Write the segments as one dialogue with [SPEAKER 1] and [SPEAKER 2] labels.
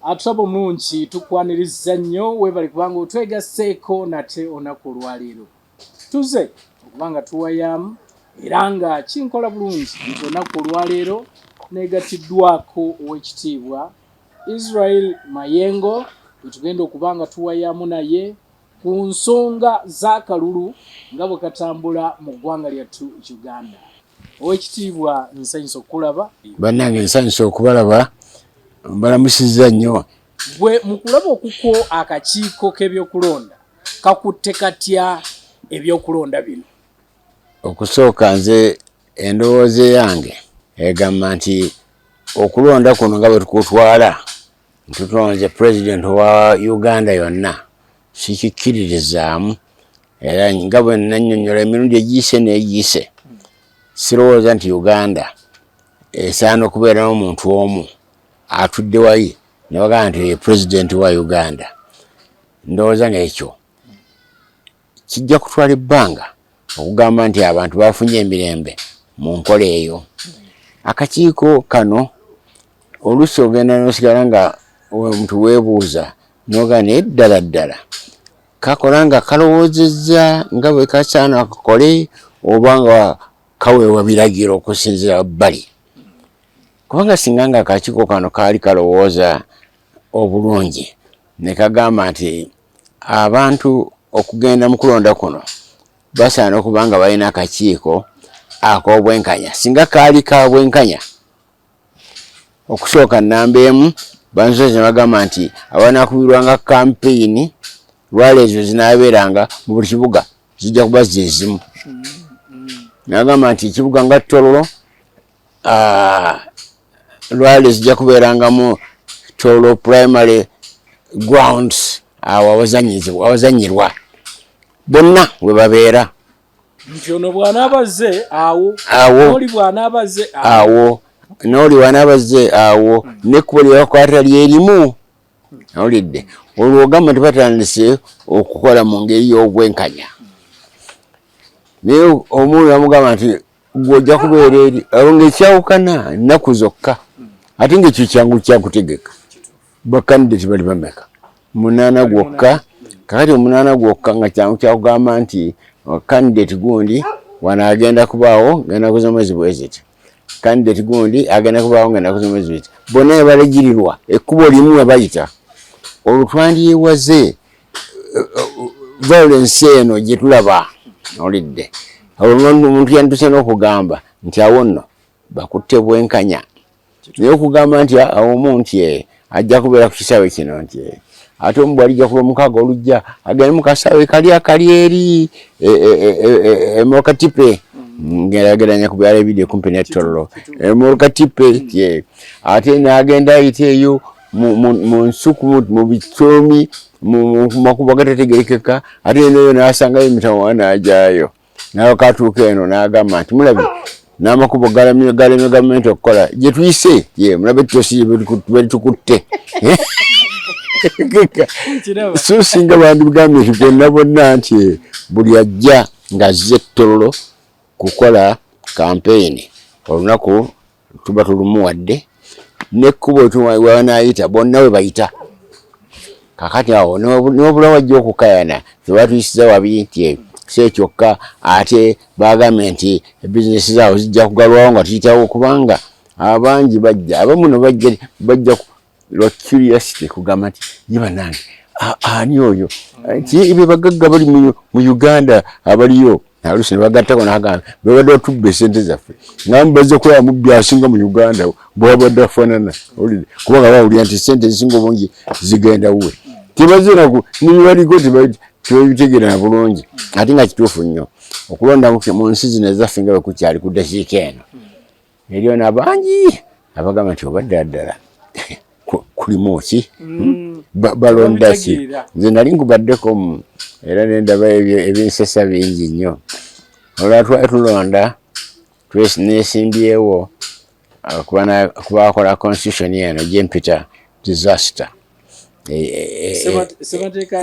[SPEAKER 1] Atabo munchi tukwaniriza nnyo webali kubanga otwegasseeko nate onaku olwaleero. Tuze okubanga tuwayamu era nga kinkola bulungi nti onaku olwaleero negatiddwako ow'ekitiibwa Israel Mayengo tugenda okubanga tuwayamu naye ku nsonga z'akalulu nga bwe katambula mu ggwanga lyattu Uganda. Ow'ekitiibwa nsanyusa okulaba.
[SPEAKER 2] Bannange nsanyusa okubalaba. Mbalamusizza nnyo.
[SPEAKER 1] Bwe mukulaba okuko akakiiko k'ebyokulonda kakutte katya ebyokulonda bino?
[SPEAKER 2] Okusooka nze endowooza yange egamba nti okulonda kuno nga bwe tukutwala ntutulonze pulezidenti wa Uganda yonna sikikkiririzaamu era nga bwe nannyonnyola emirundi egiise n'egiise sirowooza nti Uganda esaana okubeeramu omuntu omu atudde wayi ne bagamba nti ye pulezidenti wa Uganda. Ndowooza ng'ekyo kijja kutwala ebbanga okugamba nti abantu bafunye emirembe mu nkola eyo. Akakiiko kano oluusi ogenda n'osigala nga omuntu weebuuza n'ogamba naye ddala ddala kakola nga kalowoozezza nga bwe kasaana akakole oba nga kaweebwa biragiro okusinziira bbali. Kubanga singa nga akakiiko kano kaali kalowooza obulungi ne kagamba nti abantu okugenda mu kulonda kuno basaana okuba nga balina akakiiko ak'obwenkanya. Singa kaali ka bwenkanya okusooka nnamba emu bansoze ne bagamba nti abanaakubirwanga kampeyini lwala ezo zinaabeeranga mu buli kibuga zijja kuba zezimu. Nagamba nti ekibuga nga Tororo lwale zijja kubeerangamu Tororo primary grounds awo awazanyirwa bonna we babeera.
[SPEAKER 1] Nti ono bw'anaabazze awo oli bw'anaabazze
[SPEAKER 2] awo n'oli bw'anaabazze awo n'ekkubo lye bakwata lyerimu. Awulidde olwo ogamba nti batandise okukola mu ngeri y'obwenkanya. Naye omuntu amugamba nti gw'ojja kubeera eri awo ng'ekyawukana nnaku zokka ate ng'ekyo kyangu kyakutegeka. Bakandidate bali bameka? 8 gwokka. Kakati 8 gwokka nga kyangu kyakugamba nti candidate gundi wanaagenda kubaawo ngenda kuza mwezi bweziti. Candidate gundi agenda kubaawo ngenda kuza mwezi bweziti. Bonna balagirirwa ekkubo limu we bayita. Olwo twandyewaze violence eno gye tulaba. Olidde olwo omuntu yanduse n'okugamba nti awo nno bakutte bwenkanya. Naye okugamba nti awo omuntu ajja kubeera ku kisaawe kino nti ate omu bw'alijja kuba omukaaga olujja agende mu kasaawe kali eri Emorokatipe ngerageranya ku byala ebiri kumpi ne Tororo Emorokatipe ate n'agenda ayita eyo mu nsuku mu bitoomi mu makubo agatategerekeka ate neyo n'asangayo emitawaana ajaayo n'akatuuka eno n'agamba nti mulabe n'amakubo galemye gavumenti okukola gye tuyise mulabe tutosi bwe tukutte. So singa bandibugambye nti bonna nti buli ajja ng'azze Tororo kukola kampeyini olunaku tuba tulumuwadde n'ekkubo wanaayita bonna we bayita. Kakati awo n'obula wajja okukayana tebatuyisiza wabi nti sekyokka ate bagambye nti ebizinesi zaabwe zijja kugalwawo nga tuyitawo kubanga abangi bajja abamu no bajja lwa curiosity kugamba nti ye bannange ani oyo nti ebyo bagagga bali mu Uganda abaliyo aluusi ne bagattako n'agamba babadde batubba esente zaffe nga mubazze kulaba mubbi asinga mu Uganda bwabadde afaanana kubanga bawulira nti sente ezisinga obungi zigenda wuwe tebazenaku nibaliko tebabitegeera bulungi ate nga kituufu nnyo okulonda mu nsi zino ezaffe nga bwe kukyali ku dakiika eno eriyo n'abangi abagamba nti obadde ddala kulimu ki balonda ki. Nze nali ngubaddeko era nendaba ebinsesa bingi nnyo olwa twali tulonda nesimbyewo kubakola constitution eno gyempita disaster.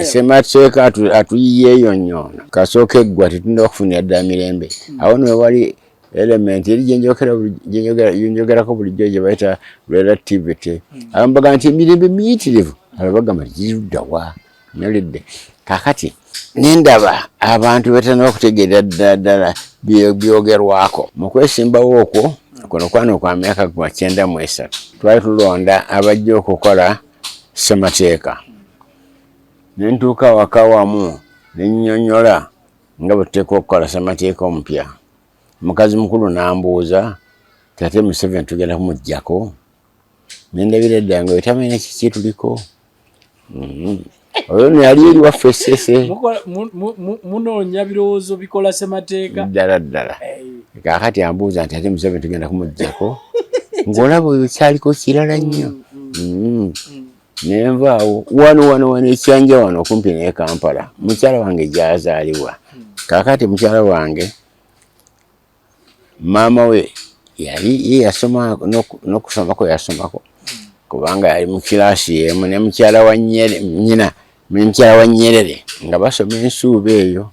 [SPEAKER 2] Semateeka atuyiyeeyo nnyo kasooka eggwa tetunda okufunira ddala mirembe. Awo ne wali element eri gyenjogerako bulijjo gye bayita relativity abamubaga nti emirembe miyitirivu abagamba giruddawa nolidde kakati nendaba abantu batanaba okutegeera ddala byogerwako mu kwesimbawo okwo kuno kwano kwa myaka 93 twali tulonda abajja okukola ssemateeka nentuuka waka wamu nennyonnyola nga bwe tuteekwa okukola ssemateeka omupya mukazi mukulu n'ambuuza tate Museveni tugenda kumuggyako nendabira edda nga wetamanya kiki tuliko oyo neyali eri waffe sese
[SPEAKER 1] munoonya birowoozo bikola ssemateeka
[SPEAKER 2] ddala kakati ambuuza nti ate Museveni tugenda kumuggyako ng'olaba oyo kyaliko kirala nnyo nenvaawo wano ekyanja wano okumpi naye Kampala mukyala wange gyazaalibwa kakati mukyala wange maama we yali yasoma n'okusomako yasomako kubanga yali mu kiraasi yemu ne mukyala wa nyina mukyala wa Nyerere nga basoma ensuuba eyo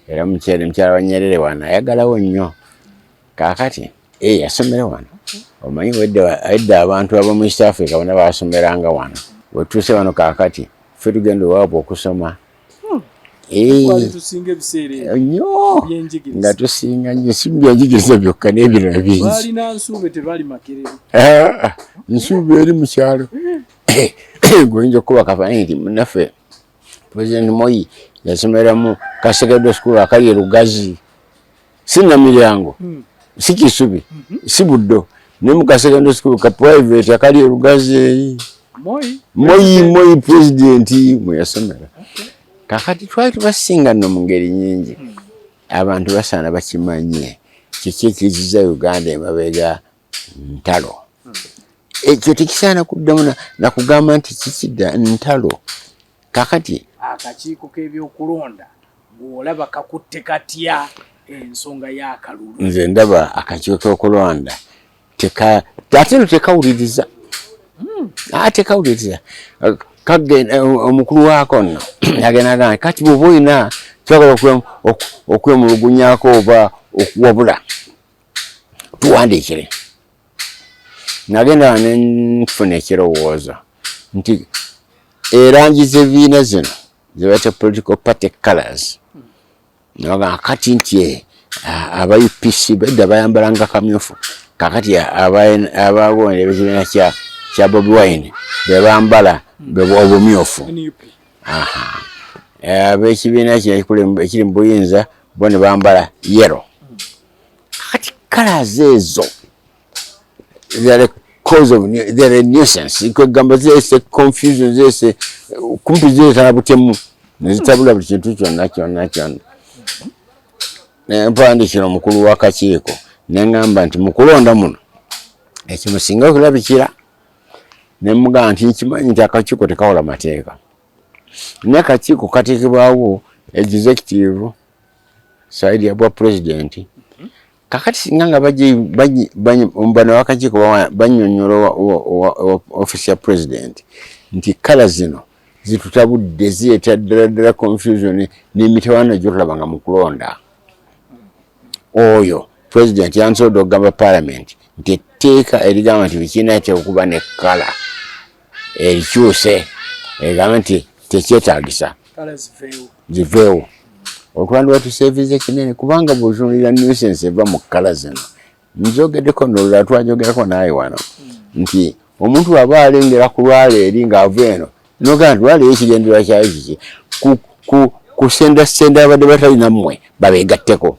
[SPEAKER 2] era mukyala wa Nyerere wano ayagalawo nnyo kakati yasomera wano omanyi edda abantu ab'omu East Africa bonna basomeranga wano wetuuse wano kakati ffe tugenda ewaabwe okusoma nnyo nga tusinga nnyo si byenjigiriza byokka n'ebirala bingi nsuuba eri mu kyalo gwoyinza okuba kafanyi nti munaffe President Moi yasomera mu Kasekedde School akali e Lugazi si Namiryango si Kisubi si Buddo ne mu Kasekedde School ka private akali e Lugazi Moi president mwe yasomera kakati twali tubasinga nno mu ngeri nyingi abantu basaana bakimanye kiki ekiziza Uganda emabega ntalo ekyo tekisaana kuddamu nakugamba nti kikidda ntalo kakati
[SPEAKER 1] akakiiko k'ebyokulonda bw'olaba kakutte katya ensonga y'akalulu
[SPEAKER 2] nze ndaba akakiiko k'okulonda ate tekawuliriza tekawuliriza omukulu waako nno yagendaga kati bw'oba olina kyagala okwemulugunyako oba okuwabula tuwandiikire nagenda nenfuna ekirowoozo nti erangi z'ebibiina zino zebayita political party colors naga kati nti aba UPC bedda bayambalanga kamyufu kakati abawonera ekibiina kya Bobi Wine bebambala obumyufu ab'ekibiina ekiri mu buyinza bo ne bambala yellow kati colors ezo they're a nuisance kwegamba zese confusion zese kumpi zireetana butemu nezitabula buli kintu kyonna nempandikira omukulu w'akakiiko neŋŋamba nti mukulonda muno ekimusinga okulabikira nemugamba nti nkimanyi nti akakiiko tekawola mateeka n'akakiiko kateekebwawo executive side ya bwa president kakati singa nga bano wakakiiko bannyonnyola office ya president nti kala zino zitutabudde zireeta ddala confusion n'emitawaana gyotulabanga mu kulonda oyo president yansobodde okugamba parliament nti etteeka erigamba nti bikiina okuba ne kala erikyuse egamba nti tekyetaagisa ziveewo okulwandiwa tuseeviza ekinene kubanga bw'otunulira nuisance eva mu kala zino nzogeddeko nolola twanjogerako naawe wano nti omuntu aba alengera ku lwale eri ng'ava eno nogamba nti lwale ekigendererwa kyayo kiki kusendasenda abadde batalina mmwe babeegatteko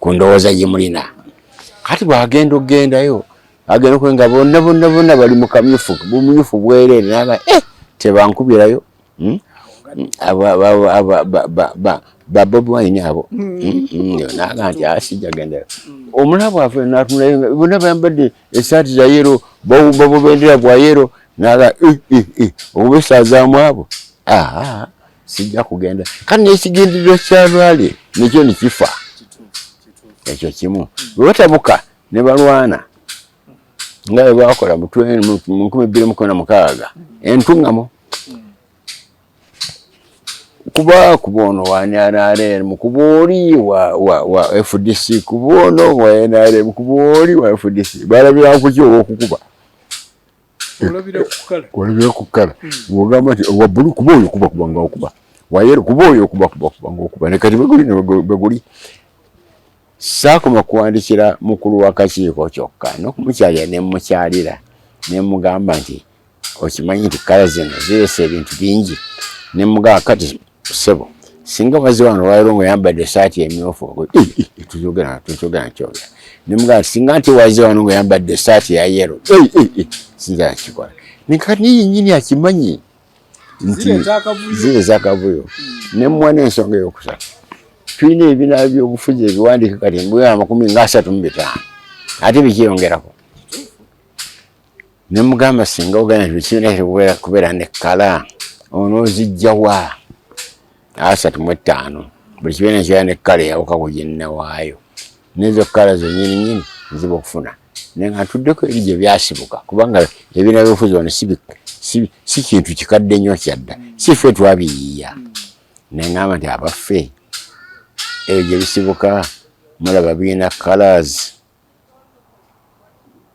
[SPEAKER 2] ku ndowooza gye mulina kati bw'agenda okgendayo agenda okwenga bonna bali mu kamyufu bumyufu bwereere naga tebankubirayo ba Bobi Wine abo naga nti asijja gendera omulabu afe natunulayo bonna bayambadde esaati za yero babubendera bwa yero naga obubesazaamu abo sijja kugenda kati n'ekigendererwa kya lwale nekyo nekifa ekyo kimu bwe batabuka ne balwana nga bwe bakola mu 2016 entuŋŋamo kuba kubono wa NRM kubori wa FDC kubono wa NRM kubori wa FDC balabira kujo okukuba olabira kukala ngogamba nti wa bulu kuboyo kuba kubanga okuba wa yero kuboyo kuba kubanga okuba ne kati beguli sakoma kuwandikira mukulu w'akakiiko kyokka n'okumukyalira ne mukyalira ne mugamba nti okimanyi nti kala zino zirese ebintu bingi ne mugamba kati sebo singa bazi wano wayirongo yambadde esaati emyufu tuzogera nkyogera ne mugamba singa nti wazi wano ngo yambadde esaati ya yero sinza kikola nikati nyinyi akimanyi zile zakavuyo ne mwana ensonga y'okusatu tulina ebinaala by'obufuzi ebiwandiika kati embuya 35 ate bikiyongerako ne mugamba singa ogenda kibiina kubeera ne kala onoozijjawa 35 buli kibiina kibeera ne kala eyawuka ku ginnewaayo nezo kala zonyini nziba okufuna naye nga ntuddeko eri gye byasibuka kubanga ebibiina by'obufuzi wano si kintu kikadde nnyo kyadda si ffe twabiyiiya naye ngamba nti abaffe ebyo gye bisibuka mulaba birina colors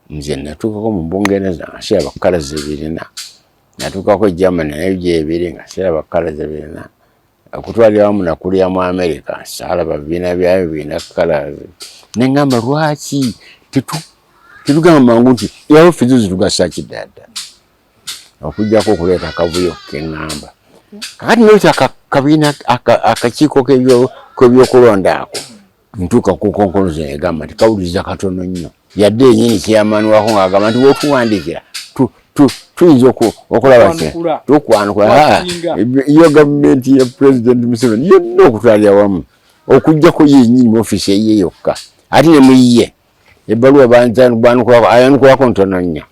[SPEAKER 2] nze natuukako mu Bungereza nga siraba colors ebirina natuukako Germany nayo gyebiri nga siraba colors ebirina okutwalira wamu nakulira mu America saalaba bibiina byayo birina colors ne ngamba lwaki tetugamba mangu nti yabaffe zo zitugasa kiddaadda okujjako okuleeta akavuyo keŋŋamba kakati noleta akabiina akakiiko k'ebyokulonda ako ntuuka ku konkono ze egamba nti kawuliriza katono nnyo yadde enyini kyeyamaanwako ng'agamba nti wotuwandiikira tuyinza okulaba tukwanukula iyo gavumenti ya pulezidenti Museveni yonna okutwalira wamu okujjako yenyini mu ofiisi eyiye yokka ate ne muyiye ebbaluwa banukulako ayanukulako ntono nnyo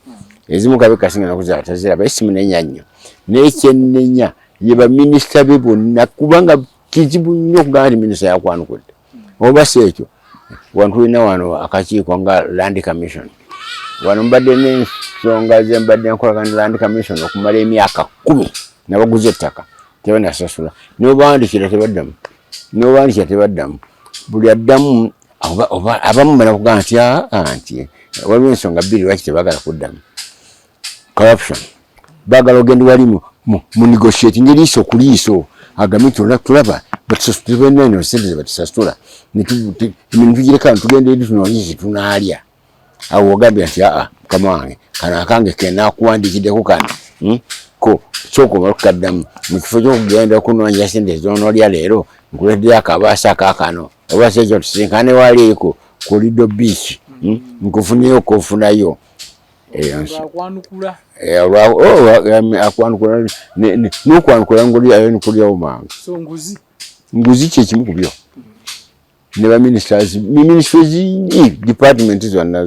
[SPEAKER 2] ezimu kabe kasinga nakuzaba taziraba esimu nenya nnyo n'ekyenenya ye baminisita be bonna kubanga kizibu nnyo okugamba nti minisita yakwanukudde oba si ekyo wano tulina wano akakiiko nga Land Commission wano mbadde n'ensonga ze mbadde nkolagana Land Commission okumala emyaka 10 nabaguze ettaka tebanasasula n'obawandikira tebaddamu buli addamu abamu bana kugamba nti waliwo ensonga bbiri lwaki tebagala kuddamu corruption bagala ogenda wali mu negotiating liiso ku liiso agambe tulaba batusasula sente batusasula nitugireka tugenda eri tunoonyezi tunaalya awo ogambye nti mukama wange kano akange kenakuwandikiddeko kano ko kyokoma okukaddamu mu kifo ky'okugenda okunoonya sente zonoolya leero nkuleddyo akabaasa kaakano oba si ekyo tusinkane wali eko ku Lido Beach nkufuneyo kofunayo akwanukula n'okwanukula nkulyawo mangu nguzi kyekimu ku byo ne baministers zingi department zonna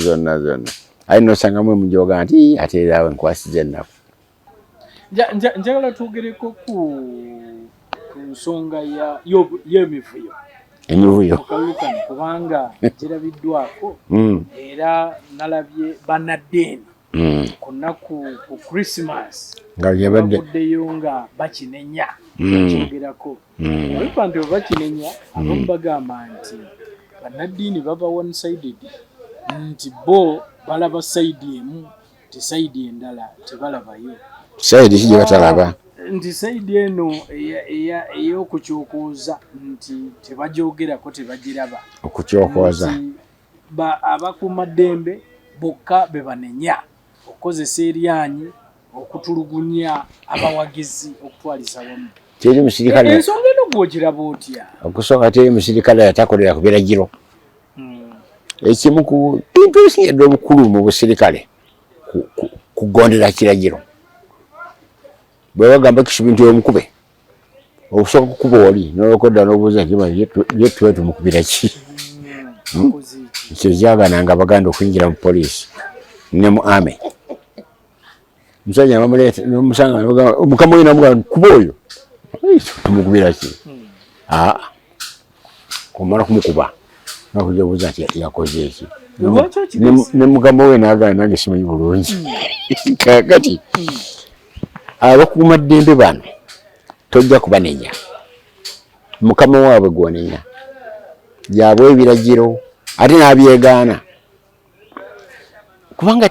[SPEAKER 2] ayi nosangamu emujoga nti ate erawe nkwasiza ennaku
[SPEAKER 1] njagala twogereko ku nsonga y'emivuyo mukalukano kubanga girabiddwako era nalabye banaddeeni ku nnaku ku Christmas bavuddeyo nga bakinenya bakyogerako abipa nti bakinenya abamu bagamba nti banaddiini baba one sided nti bo balaba sayidi emu ti sayidi endala tebalabayo
[SPEAKER 2] sayidi kije batalaba
[SPEAKER 1] nti sayidi eno ey'okukyokoza nti tebagyogerako tebagiraba
[SPEAKER 2] okukyokoza
[SPEAKER 1] abakuumaddembe bokka be banenya okukozesa eryanyi okutulugunya abawagizi okutwaliza wamu
[SPEAKER 2] teri musirikale
[SPEAKER 1] ensonga eno gwogiraba otya
[SPEAKER 2] okusooka teri musirikale atakolera ku biragiro ekimu ku bintu ebisingadde obukulu mu busirikale kugondera kiragiro bwe bagamba kisubintu omukube okusooka kukuba oli nolokodda n'obuuza nti yetuwe tumukubira ki ekyo kyagananga baganda okuyingira mu poliisi ne mu army musajja bamuleeta n'omusanga omukama we namugamba kuba oyo tumukubira ki kumala kumukuba nakujja buuza nti yakoze eki ne mugamba we naagamba nange simanyi bulungi kakati abakuumaddembe bano tojja kubanenya mukama waabwe gwonenya yabwe ebiragiro ate n'abyegaana kubanga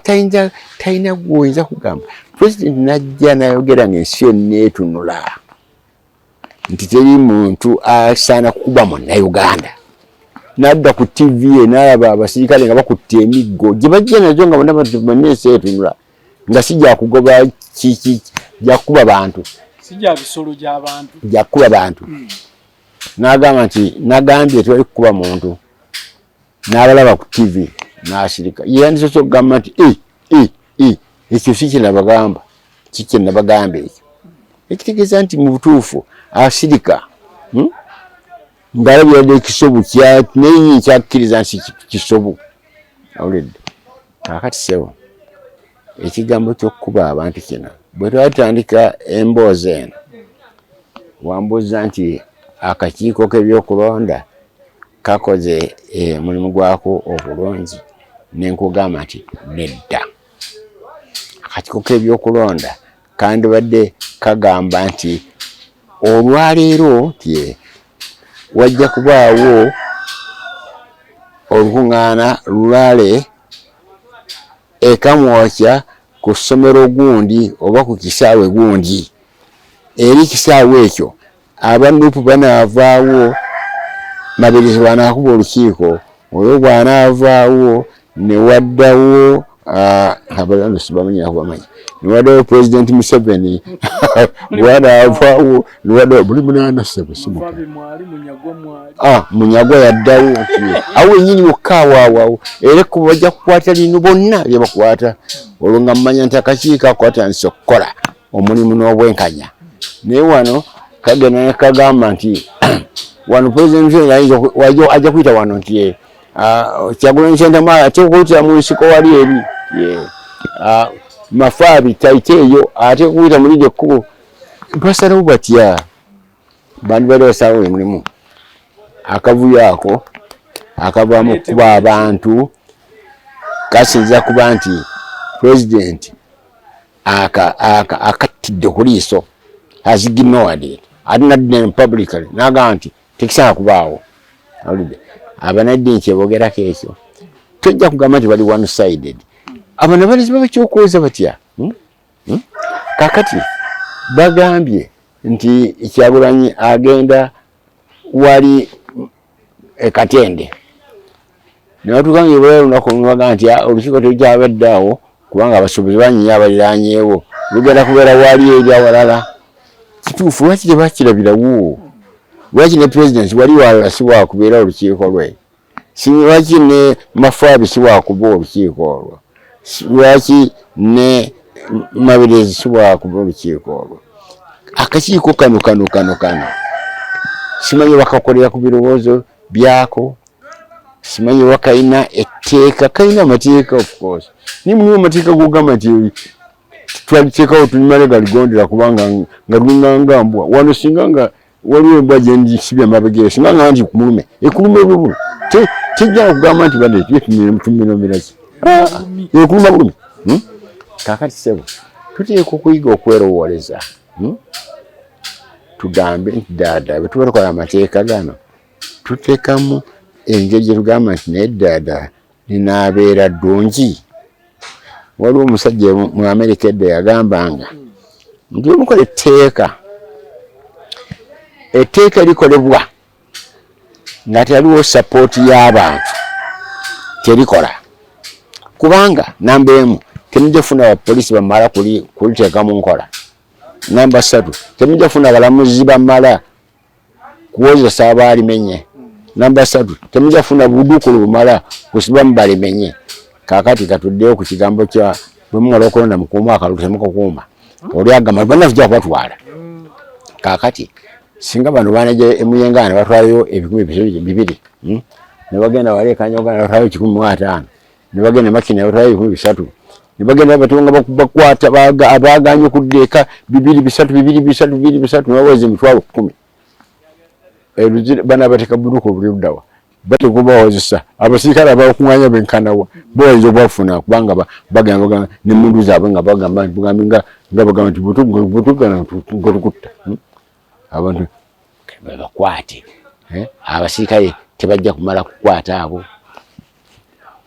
[SPEAKER 2] tayina gwoyinza kugamba president najja nayogera ng'ensi yonna etunula nti teri muntu asaana kuba munnayuganda nadda ku TV n'alaba abasirikale nga bakutte emiggo gye bajja nazo nga bonna ensi etunula nga si gyakugoba gyakuba bantu
[SPEAKER 1] si gya bisolo gy'abantu
[SPEAKER 2] gyakuba bantu n'agamba nti nagambye tewali kukuba muntu n'abalaba ku TV n'asirika yandise okugamba nti ekyo si kyenabagamba si kyenabagamba ekyo ekitegeeza nti mu butuufu asirika ng'alabirade ekisobu naye ekyakkiriza nsi kisobu awulidde kaakati sebo ekigambo ky'okkuba abantu kino bwe twatandika emboozi eno wambuuza nti akakiiko k'ebyokulonda kakoze mulimu gwako obulungi nenkugamba nti nedda akakiiko k'ebyokulonda kandibadde kagamba nti olwaleero ti wajja kubaawo olukuŋŋaana lulale ekamwokya ku ssomero gundi oba ku kisaawe gundi eri kisaawe ekyo abanupu banaavaawo mabirizi banaakuba olukiiko olwo bwanaavaawo ne waddawo abalanda sibamanyi akubamanyi ne waddawo president Museveni bwanaavaawo ne waddawo buli munaana sebo munyagwa yaddawo awo enyini wokka awaawawo era kuba bajja kukwata lino bonna bye bakwata olwo nga mmanya nti akakiiko akwatandise okukola omulimu n'obwenkanya naye wano kagenda ne kagamba nti wano president Museveni ayinza ajja kuyita wano nti Kyagulanyi Ssentamu ate okuyita mu nsiko wali eri Mafaabi tayite eyo ate okuyita mu liryo ekkubo basalawo batya bandibadde basalawo emulimu akavuyo ako akavaamu okuba abantu kasinza kuba nti president akattidde ku liiso has ignored it adinadde publicly n'agamba nti tekisaana kubaawo awulidde abanadde nkyebogerako ekyo tojja kugamba nti bali one sided abana baliziba bakyokuweza batya kakati bagambye nti Kyagulanyi agenda wali Katende nebatuuka ngaebulayo olunaku olumagamba nti olukiiko terukyabaddeawo kubanga abasuubuzi banyinya abaliraanyeewo lugenda kubeera wali eri awalala kituufu lwaki tebakirabirawo lwaki ne president wali walala si waakubeera olukiiko lwe lwaki ne Mafaabi si waakuba olukiiko olwo lwaki ne Mabirizi si waakuba olukiiko olwo akakiiko kano simanyi bakakolera ku birowoozo byako simanyi wakalina etteeka kalina amateeka of course ni mulimu amateeka gogamba nti twaliteekawo tulimale galigondera kubanga nga lunganga mbwa wano singa nga waliwo embwa gyendisibya amabegere singa nga nti kumulume ekuluma ebubulu tejja kugamba nti bade tuminomiraki ekuluma bulumi kakati sebo tuteeka okuyiga okwerowooleza tugambe nti ddaada bwe tuba tukola amateeka gano tuteekamu engeri gye tugamba nti naye ddaada linaabeera ddungi waliwo omusajja mu Amerika edda yagambanga nti omukola etteeka likolebwa nga tewaliwo sapooti y'abantu terikola kubanga namba emu temujja kufuna abapoliisi bamala kuliteeka mu nkola namba 3 temujja kufuna abalamuzi bamala kuwozesa abaalimenye namba 3 temujja kufuna buduukulu bumala kusibamu balimenye kakati katuddeyo ku kigambo kya bwe mumala okulonda mukuuma akalulu temukakuuma oli agamba bannaffe kubatwala kakati singa bano banaja emuyenga ne batwalayo 200 ne bagenda wali Kanyoga ne batwalayo 150 ne bagenda Makina ne batwalayo 300 ne bagenda batunga bakwata abaganye okuddeeka 200 n'abawezi emitwalo 10 bana bateka buduko obuluddawa batekubawozesa abasirikale abakuŋŋaanya benkanawa boyinza obwafuna kubanga bagamba n'emmundu zaabwe nga bagamba nga bagamba nti butugana ngotukutta abantu bakwate abasirikale tebajja kumala kukwata abo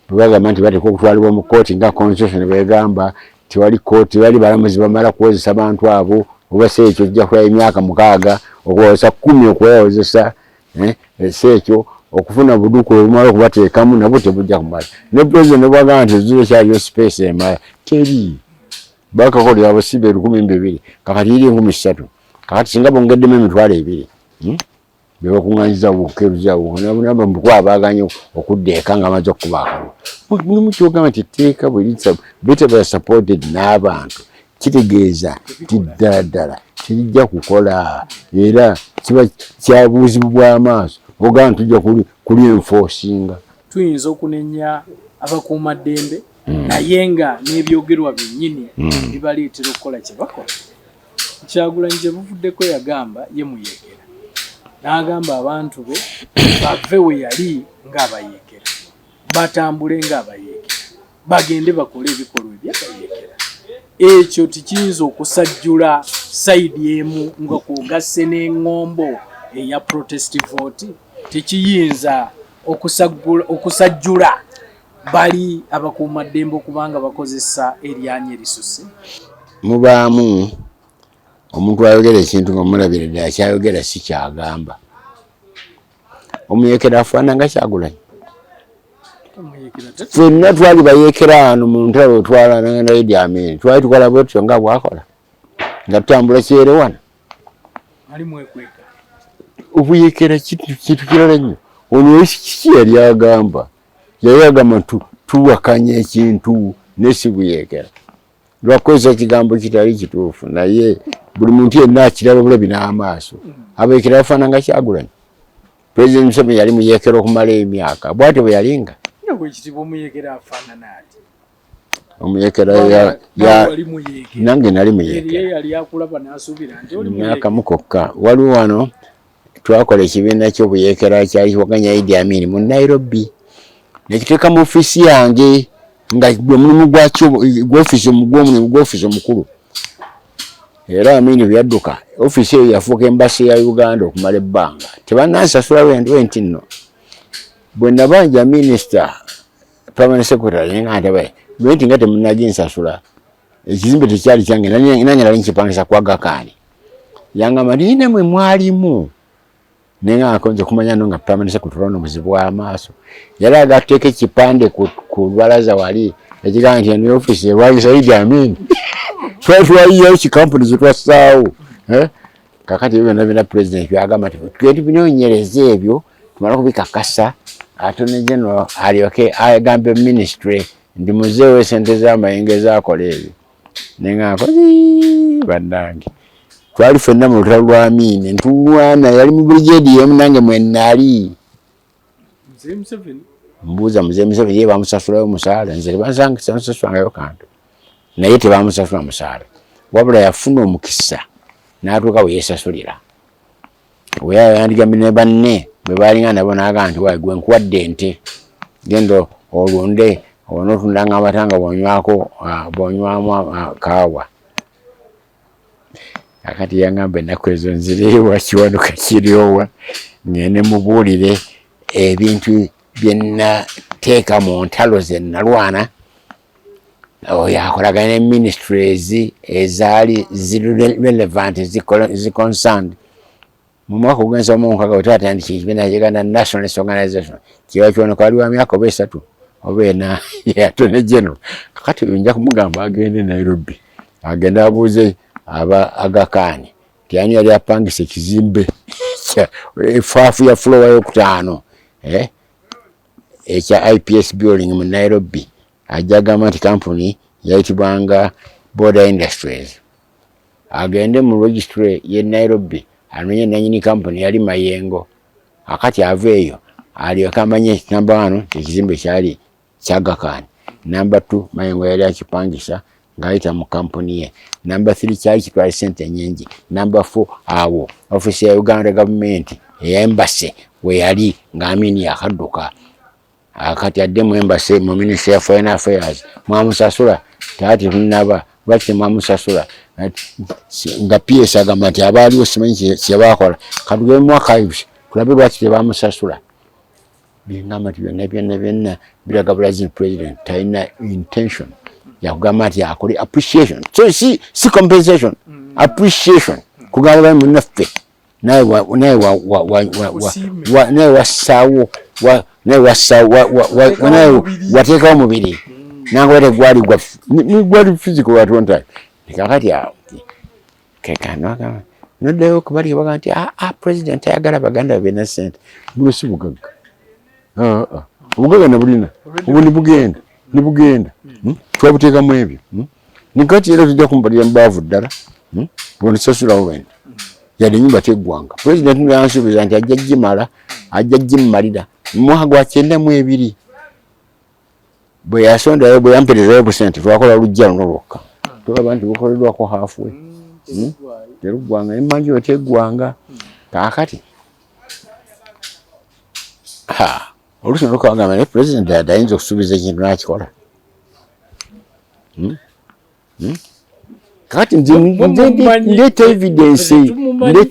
[SPEAKER 2] bagamba nti bateekwa okutwalibwa mu kooti nga constitution bwegamba tewali kooti bali balamuzi bamala kuwozesa abantu abo oba seekyo ojja kulaba emyaka 6 okuwozesa 10 okwewozesa seekyo okufuna buduuku obumala okubateekamu nabwo tebujja kumala ne president bwagamba nti ziro kyaliyo space emala teri bakakolera abasibe 1200 kakati iri 3000 kakati singa bongeddemu emitwalo 2 bebakuŋŋanyiza bukeruzawo naba mbukwabaganya okuddeeka nga amaze okukuba akalulu mulimu kyogamba nti etteeka bwe supported n'abantu kitegeeza nti ddala terijja kukola era kiba kyabuuzibu bw'amaaso ogamba tujja kuli enforcinga
[SPEAKER 1] tuyinza okunenya abakuumaddembe naye nga n'ebyogerwa byennyini bibaleetera okukola kye bakola. Kyagulanyi kye buvuddeko yagamba ye muyeekera n'agamba abantu be bave we yali ng'abayeekera batambule ng'abayeekera bagende bakole ebikolwa ebyabayeekera. Ekyo tikiyinza okusajjula sayidi emu nga kwogasse n'eŋŋombo eya protest vote tekiyinza okusajjula bali abakuumaddembe okubanga bakozesa eryanyi erisuse.
[SPEAKER 2] Mubaamu omuntu ayogera ekintu ng'omulabira ddala kyayogera si kyagamba. Omuyeekera afaana nga Kyagulanyi. Ffenna twali bayeekera wano mu ntalo otwala na Idi Amin twali tukola bwetyo nga bwakola nga tutambula kyere wano. Obuyeekera kintu kirala nnyo. Ono kiki yali agamba? Yali agamba tuwakanya ekintu ne si buyeekera. Lwakozesa ekigambo kitali kituufu naye buli muntu yenna akiraba bulabi n'amaaso. Abayeekera bafaana nga Kyagulanyi. President Museveni yali muyeekera okumala emyaka bw'atyo bwe yalinga. Omuyeekera nange nali muyeekera myaka mukokka. Waliwo wano twakola ekibiina ky'obuyeekera kyaliwaganya Idi Amin mu Nairobi nekiteeka mu ofiisi yange nga gwe mulimu gw'ofiisi omukulu era Amin bwe yadduka ofiisi eyo yafuuka embasi ya Uganda okumala ebbanga tebanansasula lwenti nno. Bwe nabanja minisita permanent secretary nga lwenti nga temunaginsasula ekizimbe tekyali kyange nange nali nkipangisa kwa Gakaani yangamba nti mwe mwalimu nenga akonze kumanya no nga permanent secretary ono muzibu w'amaaso yali agateeka ekipande ku lubalaza wali ekigamba nti eno ofiisi erwanyisa Idi Amin twaliyo kikampuni zetwassaawo kakati ebyo byonna president byagamba nti twenti binoonyereza ebyo tumala kubikakasa Attorney General alyoke agambe ministry ndi muzeewo sente z'amayinja ezaakola ebyo nenga bannange twali ffenna mu lutalo lwa Amin ntulwana yali mu brigade yemu nange mwenali mbuuza Mzee Museveni ye bamusasulayo omusaala nze tebansasulwangayo kantu naye tebamusasula musaala wabula yafuna omukisa n'atuuka we yeesasulira we yandigambye ne banne bwe balinga nabo n'agamba nti wayi gwe nkuwadde ente genda olunde onootundanga amata nga bw'onywamu kaawa. Kakati yangamba ennaku ezo nzireewa kiwanuka kiryowa ngende mubuulire ebintu bye nnateeka mu ntalo ze nnalwana yakolagana ne ministries ezaali relevant ziconcerned mu mwaka ogw'ensoma omukaaga wetwatandika ekibiina ky'Uganda Nationalist Organization kiba kiwanuka wali wa myaka oba 3 oba 4 ya Attorney General. Kakati nja kumugamba agende Nairobi agende abuuze Agakaani tiani yali apangisa ekizimbe efaafu ya floor y'okutaano ekya IPS building mu Nairobi ajja agamba nti company yayitibwanga Border Industries agende mu registry ye Nairobi anonye nanyini company yali Mayengo akati aveeyo alyoka amanye number 1 ekizimbe kyali kya Agakaani number 2 Mayengo yali akipangisa ngayita mu company ye number 3 kyali kitwala sente nyingi number 4 awo office ya Uganda government ya embassy we yali nga Amin yakadduka akati adde mu embassy mu Ministry of Foreign Affairs mwamusasula taati tunaba lwaki temwamusasula nga PS agamba nti abaaliwo simanyi kyebakola katugebe mu archives tulabe lwaki tebamusasula bingamba nti byonna biraga brazil president talina intention yakugamba nti akole appreciation so si compensation appreciation kugamba bali munnaffe naye wassaawo wateekawo mubiri nanga gwali physical watonta kakati awo kekano noddayo okubali baga nti president ayagala baganda bena sente bulo si bugagga obugagga nabulina obu nibugenda twabuteekamu ebyo nikati era tujja kumbalira mubaavu ddala bonisasulawo wena yali nyumba teggwanga president yansuubiza nti ajja gimalira mwaka gwa 92 bwe yasondayo bwe yamperezayo busente twakola lujja luno lwokka tulaba nti bukoleddwako halfway teruggwanga emanju teggwanga kaakati oluusi nolukagamba naye president ayinza okusuubiza ekintu nakikola kakati ndeeta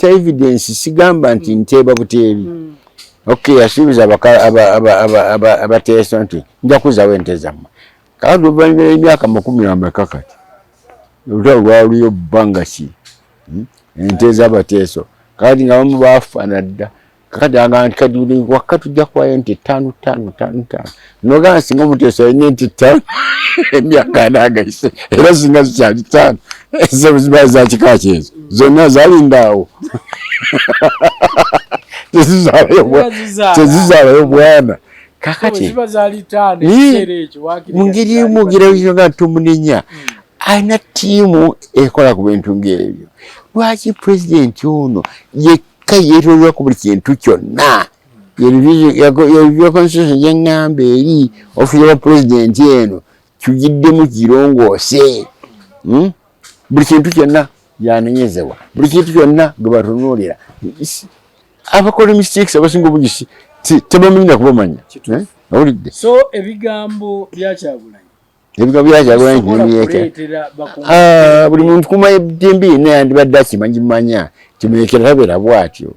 [SPEAKER 2] evidence sigamba nti nteeba buteebi okay yasuubiza abateeso nti nja kuzaawo ente zammwe kakati oluvannyuma emyaka 40 kati olutalo lwaliyo bbanga ki ente z'abateeso kakati nga bamu baafaana dda kakati agamba nti kati wakka tujja kuwayo nti 5 nogamba singa omuteeso alina nti 5 emyaka anaagayise era singa zikyali 5 ezo ziba za kika kyezo zonna zalindaawo tezizaalayo bwana kakati mungeri emugeraga tumunenya alina ttiimu ekola ku bintu ng'ebyo lwaki pulezidenti ono yekka yeetoolera ku buli kintu kyonna yebya constitution gyeŋŋamba eri ofiisa wa pulezidenti eno kigiddemu kirongoose buli kintu kyonna yanenyezebwa buli kintu kyonna gwe batunuulira abakola mistakes abasinga obungi tebamanya kubamanya owulidde
[SPEAKER 1] so ebigambo byakyagulanyi
[SPEAKER 2] buli muntu kumanya ebyembi naye andibadde akimanyimanya kimulekera tabeera bwatyo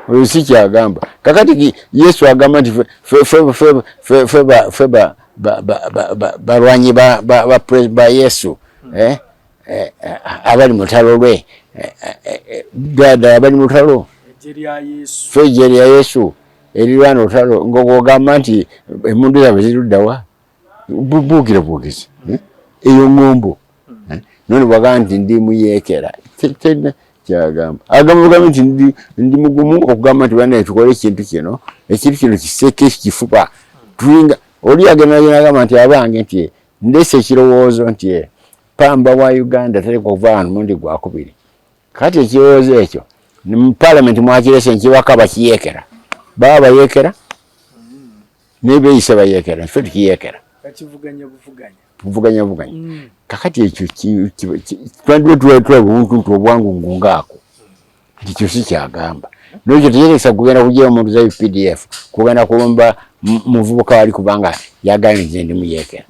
[SPEAKER 2] oyo si kyagamba kakati yesu agamba nti fe balwanyi ba yesu abali mutalo lwe dada abali mutalo fejje lya yesu erirwana olutalo ng'ogamba nti emundu zaabwe ziruddawa buugizi eyo ŋŋombo none bwagamba nti ndi muyeekera tena kyagamba agamba nti ndi mugumu okugamba nti banaye tukole ekintu kino kiseeke kifuba tulinga oli agenagamba nti abange nti ndeese ekirowoozo nti pamba wa Uganda talekwa kuva wano mundi gwakubiri kati ekirowoozo ekyo mu parliament mwakirese nkibaka bakiyeekera baba bayeekera nebeeyisa bayeekera ffe tukiyeekera buvuganya kakati ekyo twandiwe tulaba omuntu obwangu ngaako nti kyo si kyagamba nekyo teyerekesa kugenda kugira omuntu za UPDF kugenda kulumba muvubuka wali kubanga yagambye nti ndi muyeekera